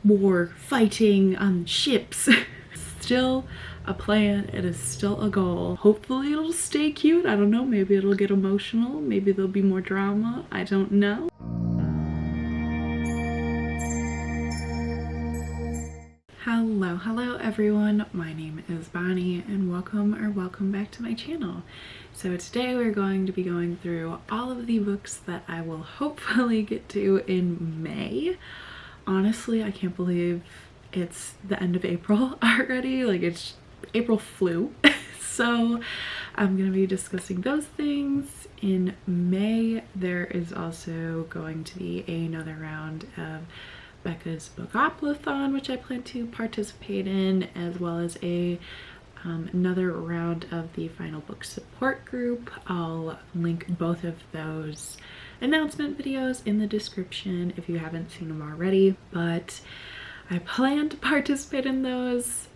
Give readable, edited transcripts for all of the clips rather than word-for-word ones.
war, fighting on ships. Still a plan, it is still a goal. Hopefully it'll stay cute, I don't know, maybe it'll get emotional, maybe there'll be more drama, I don't know. Hello everyone, my name is Bonnie and welcome back to my channel. So today we're going to be going through all of the books that I will hopefully get to in May. Honestly, I can't believe it's the end of April already, like it's April flew. So I'm gonna be discussing those things in May. There is also going to be another round of Becca's Bookopoly, which I plan to participate in, as well as another round of the final book support group. I'll link both of those announcement videos in the description if you haven't seen them already, but I plan to participate in those.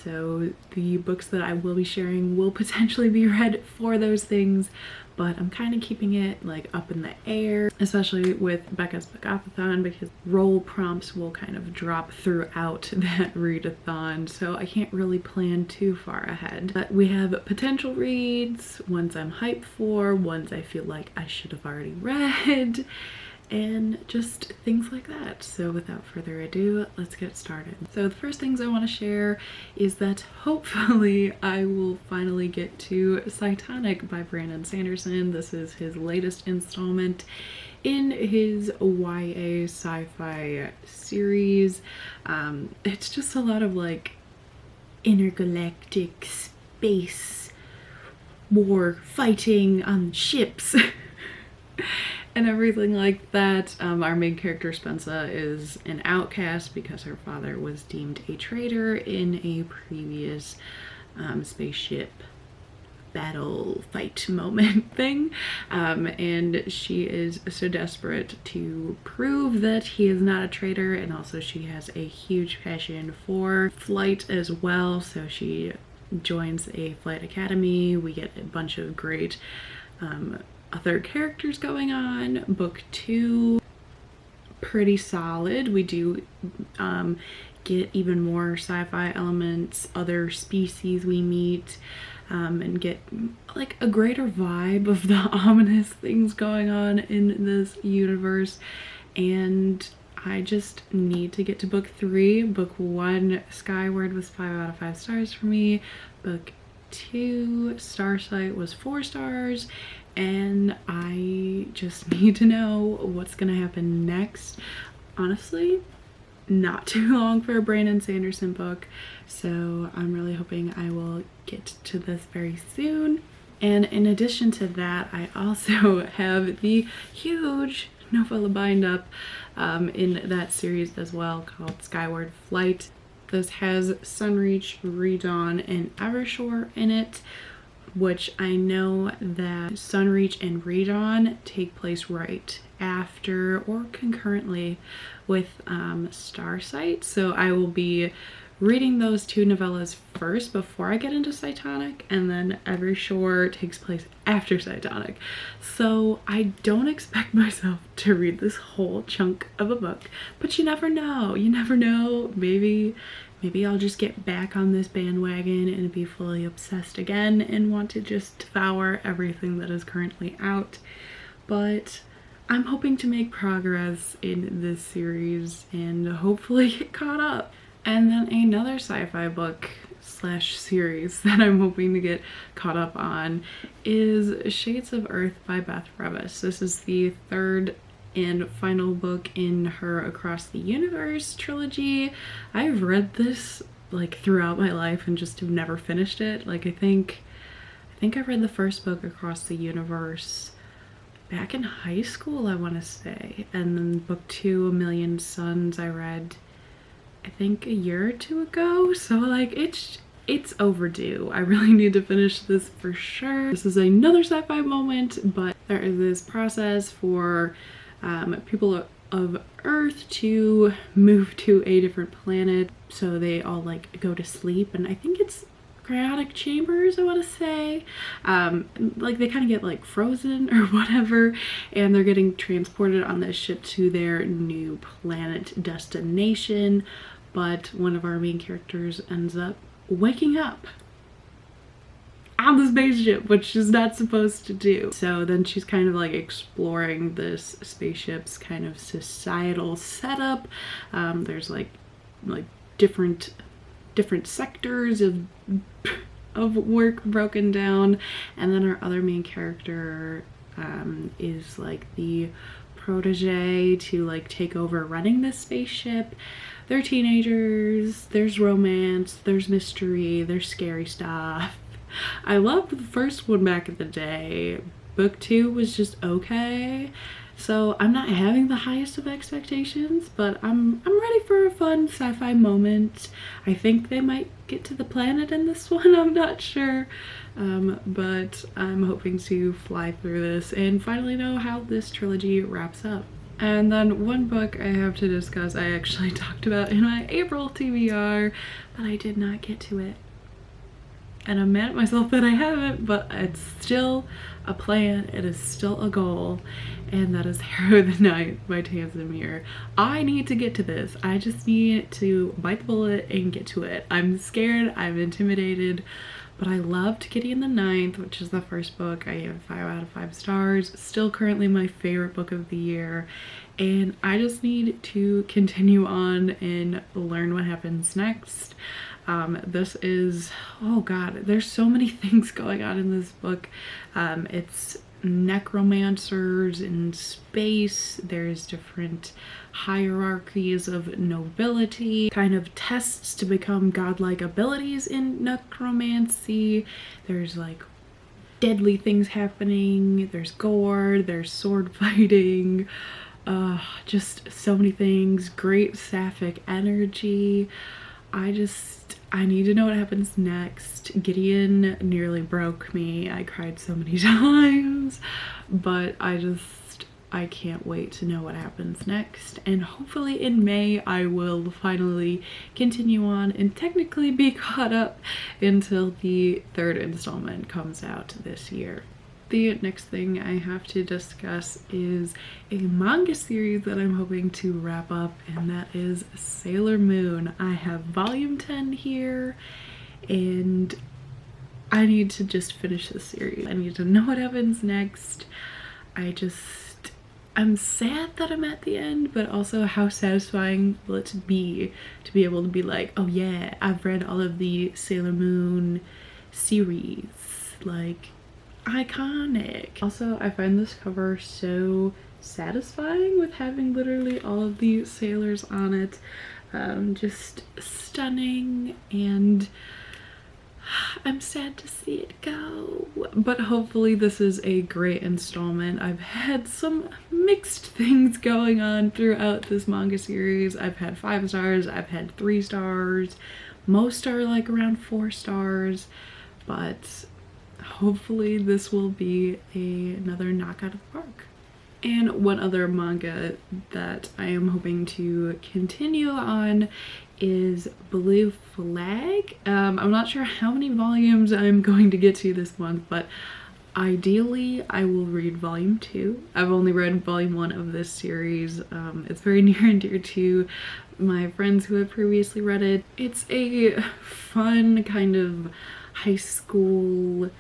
So the books that I will be sharing will potentially be read for those things, but I'm kind of keeping it like up in the air, especially with Becca's Bookathon, because role prompts will kind of drop throughout that readathon, so I can't really plan too far ahead. But we have potential reads, ones I'm hyped for, ones I feel like I should have already read, and just things like that. So without further ado, let's get started. So the first things I want to share is that hopefully I will finally get to Cytonic by Brandon Sanderson. This is his latest installment in his YA sci-fi series. It's just a lot of like intergalactic space war, fighting on ships and everything like that. Our main character Spensa is an outcast because her father was deemed a traitor in a previous spaceship battle fight moment thing, and she is so desperate to prove that he is not a traitor, and also she has a huge passion for flight as well, so she joins a flight academy. We get a bunch of great other characters going on. Book 2, pretty solid. We do get even more sci-fi elements, other species we meet, and get like a greater vibe of the ominous things going on in this universe. And I just need to get to book 3. Book 1, Skyward, was 5 out of 5 stars for me. Book 2, Starsight, was 4 stars. And I just need to know what's gonna happen next. Honestly, not too long for a Brandon Sanderson book, so I'm really hoping I will get to this very soon. And in addition to that, I also have the huge novella bind up in that series as well, called Skyward Flight. This has Sunreach, Readathon, and Evershore in it, which I know that Sunreach and Readathon take place right after or concurrently with Starsight. So I will be reading those 2 novellas first before I get into Cytonic, and then Evershore takes place after Cytonic. So I don't expect myself to read this whole chunk of a book, but you never know. You never know. Maybe I'll just get back on this bandwagon and be fully obsessed again and want to just devour everything that is currently out. But I'm hoping to make progress in this series and hopefully get caught up. And then another sci-fi book slash series that I'm hoping to get caught up on is Shades of Earth by Beth Revis. This is the 3rd and final book in her Across the Universe trilogy. I've read this like throughout my life and just have never finished it. Like I think I read the first book, Across the Universe, back in high school, I want to say, and then book 2, A Million Suns, I read I think a year or 2 ago. So like it's overdue. I really need to finish this for sure. This is another sci-fi moment, but there is this process for people of Earth to move to a different planet, so they all like go to sleep, and I think it's cryonic chambers, I want to say. Like they kind of get like frozen or whatever, and they're getting transported on this ship to their new planet destination. But one of our main characters ends up waking up on the spaceship, which she's not supposed to do. So then she's kind of like exploring this spaceship's kind of societal setup. There's like different sectors of work broken down, and then our other main character is like the protege to like take over running this spaceship. They're teenagers, there's romance, there's mystery, there's scary stuff. I loved the first one back in the day. Book 2 was just okay. So I'm not having the highest of expectations, but I'm ready for a fun sci-fi moment. I think they might get to the planet in this one, I'm not sure. But I'm hoping to fly through this and finally know how this trilogy wraps up. And then one book I have to discuss I actually talked about in my April TBR, but I did not get to it. And I'm mad at myself that I haven't, but it's still a plan, it is still a goal, and that is Harrow the Ninth by Tamsyn Muir. I need to get to this. I just need to bite the bullet and get to it. I'm scared, I'm intimidated, but I loved Gideon the Ninth, which is the first book. I gave 5 out of 5 stars. Still currently my favorite book of the year. And I just need to continue on and learn what happens next. This is, oh god, there's so many things going on in this book. It's necromancers in space, there's different hierarchies of nobility, kind of tests to become godlike abilities in necromancy. There's like deadly things happening, there's gore, there's sword fighting, just so many things. Great sapphic energy. I need to know what happens next. Gideon nearly broke me. I cried so many times, but I can't wait to know what happens next. And hopefully in May I will finally continue on and technically be caught up until the 3rd installment comes out this year. The next thing I have to discuss is a manga series that I'm hoping to wrap up, and that is Sailor Moon. I have volume 10 here, and I need to just finish this series. I need to know what happens next. I'm sad that I'm at the end, but also how satisfying will it be to be able to be like, oh yeah, I've read all of the Sailor Moon series. Like, iconic. Also, I find this cover so satisfying with having literally all of the sailors on it. Just stunning, and I'm sad to see it go, but hopefully this is a great installment. I've had some mixed things going on throughout this manga series. I've had 5 stars, I've had 3 stars, most are like around 4 stars, but hopefully this will be another knock out of the park. And one other manga that I am hoping to continue on is Blue Flag. I'm not sure how many volumes I'm going to get to this month, but ideally I will read volume 2. I've only read volume 1 of this series. It's very near and dear to my friends who have previously read it. It's a fun kind of high school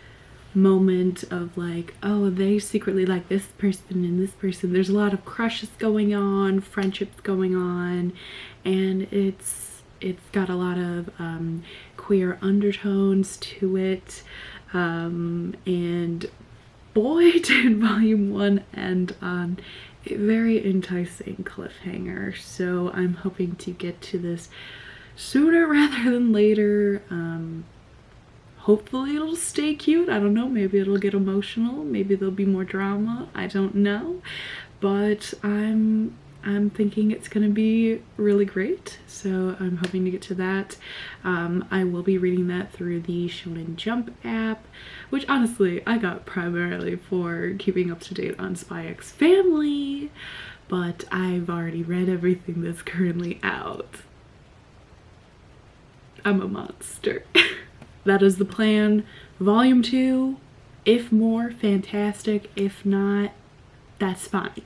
moment of like, oh, they secretly like this person and this person. There's a lot of crushes going on, friendships going on, and it's got a lot of queer undertones to it, and boy did volume 1 end on a very enticing cliffhanger. So I'm hoping to get to this sooner rather than later. Hopefully it'll stay cute. I don't know, maybe it'll get emotional, maybe there'll be more drama, I don't know, but I'm thinking it's gonna be really great, so I'm hoping to get to that. I will be reading that through the Shonen Jump app, which honestly I got primarily for keeping up to date on Spy X Family, but I've already read everything that's currently out. I'm a monster. that is the plan. Volume 2, if more, fantastic. If not, that's fine.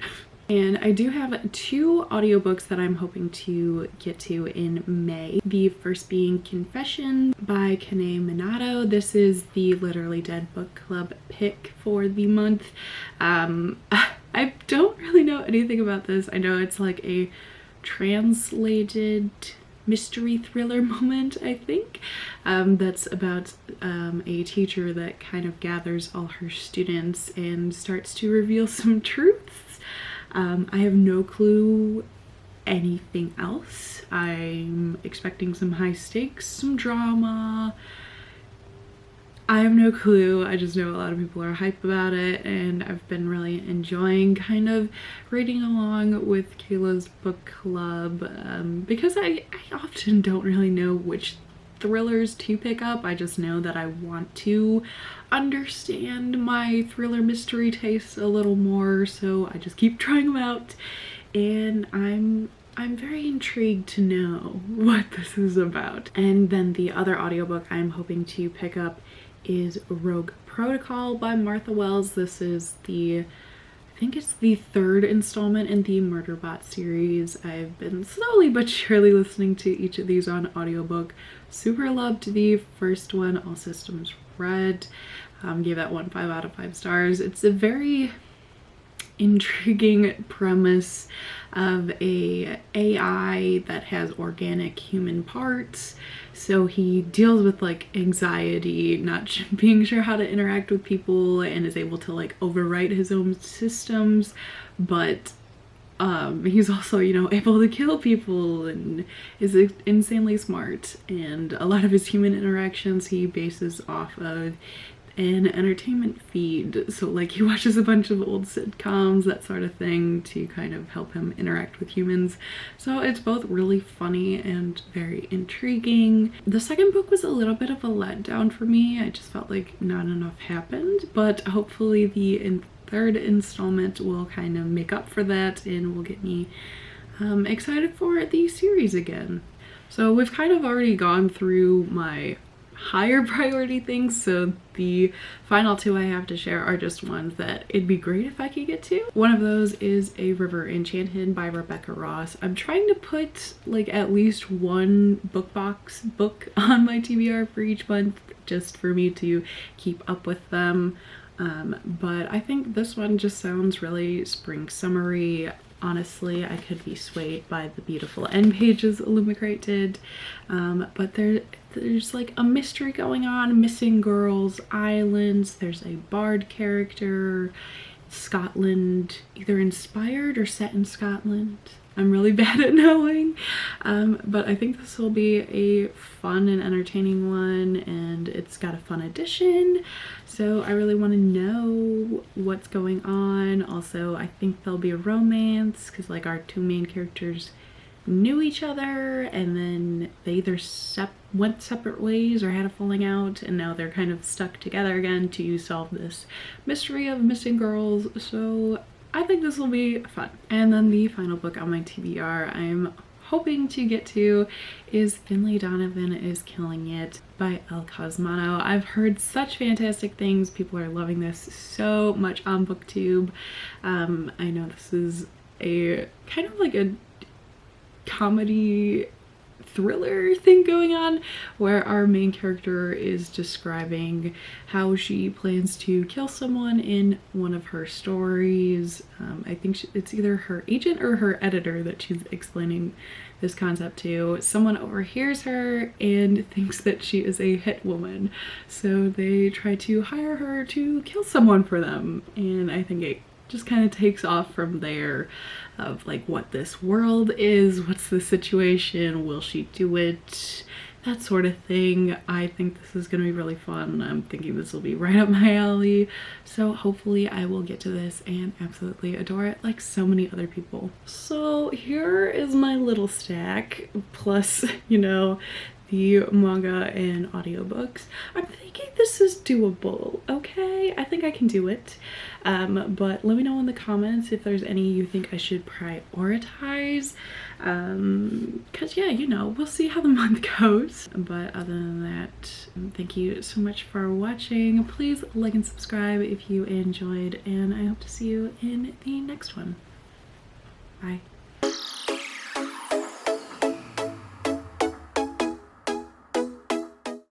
And I do have 2 audiobooks that I'm hoping to get to in May. The first being Confession by Kanae Minato. This is the Literally Dead book club pick for the month. I don't really know anything about this. I know it's like a translated mystery thriller moment, I think, that's about a teacher that kind of gathers all her students and starts to reveal some truths. I have no clue anything else. I'm expecting some high stakes, some drama. I have no clue. I just know a lot of people are hype about it, and I've been really enjoying kind of reading along with Kayla's book club, because I often don't really know which thrillers to pick up. I just know that I want to understand my thriller mystery tastes a little more, so I just keep trying them out, and I'm very intrigued to know what this is about. And then the other audiobook I'm hoping to pick up is Rogue Protocol by Martha Wells. This is I think it's the 3rd installment in the Murderbot series. I've been slowly but surely listening to each of these on audiobook. Super loved the first one, All Systems Red. Gave that one 5 out of 5 stars. It's a very intriguing premise of a AI that has organic human parts. So he deals with like anxiety, not being sure how to interact with people, and is able to like overwrite his own systems, but he's also, you know, able to kill people and is insanely smart. And a lot of his human interactions he bases off of an entertainment feed, so like he watches a bunch of old sitcoms, that sort of thing, to kind of help him interact with humans. So it's both really funny and very intriguing. The second book was a little bit of a letdown for me. I just felt like not enough happened, but hopefully the 3rd installment will kind of make up for that and will get me excited for the series again. So we've kind of already gone through my higher priority things, so the final 2 I have to share are just ones that it'd be great if I could get to. One of those is A River Enchanted by Rebecca Ross. I'm trying to put like at least one bookbox book on my TBR for each month, just for me to keep up with them. But I think this one just sounds really spring summery. Honestly, I could be swayed by the beautiful end pages Illumicrate did, but there's like a mystery going on, missing girls, islands, there's a bard character, Scotland, either inspired or set in Scotland. I'm really bad at knowing, but I think this will be a fun and entertaining one, and it's got a fun edition, so I really want to know what's going on. Also, I think there'll be a romance, because like our 2 main characters knew each other, and then they either went separate ways or had a falling out, and now they're kind of stuck together again to solve this mystery of missing girls. So I think this will be fun. And then the final book on my TBR I'm hoping to get to is Finlay Donovan is Killing It by Elle Cosimano. I've heard such fantastic things. People are loving this so much on BookTube. I know this is a kind of like a comedy thriller thing going on, where our main character is describing how she plans to kill someone in one of her stories. I think it's either her agent or her editor that she's explaining this concept to. Someone overhears her and thinks that she is a hit woman, so they try to hire her to kill someone for them, and I think it just kind of takes off from there, of like what this world is, what's the situation, will she do it, that sort of thing. I think this is gonna be really fun. I'm thinking this will be right up my alley, so hopefully I will get to this and absolutely adore it like so many other people. So here is my little stack, plus, you know, the manga and audiobooks. I'm thinking this is doable, okay? I think I can do it. But let me know in the comments if there's any you think I should prioritize. Cause yeah, you know, we'll see how the month goes. But other than that, thank you so much for watching. Please like and subscribe if you enjoyed, and I hope to see you in the next one. Bye.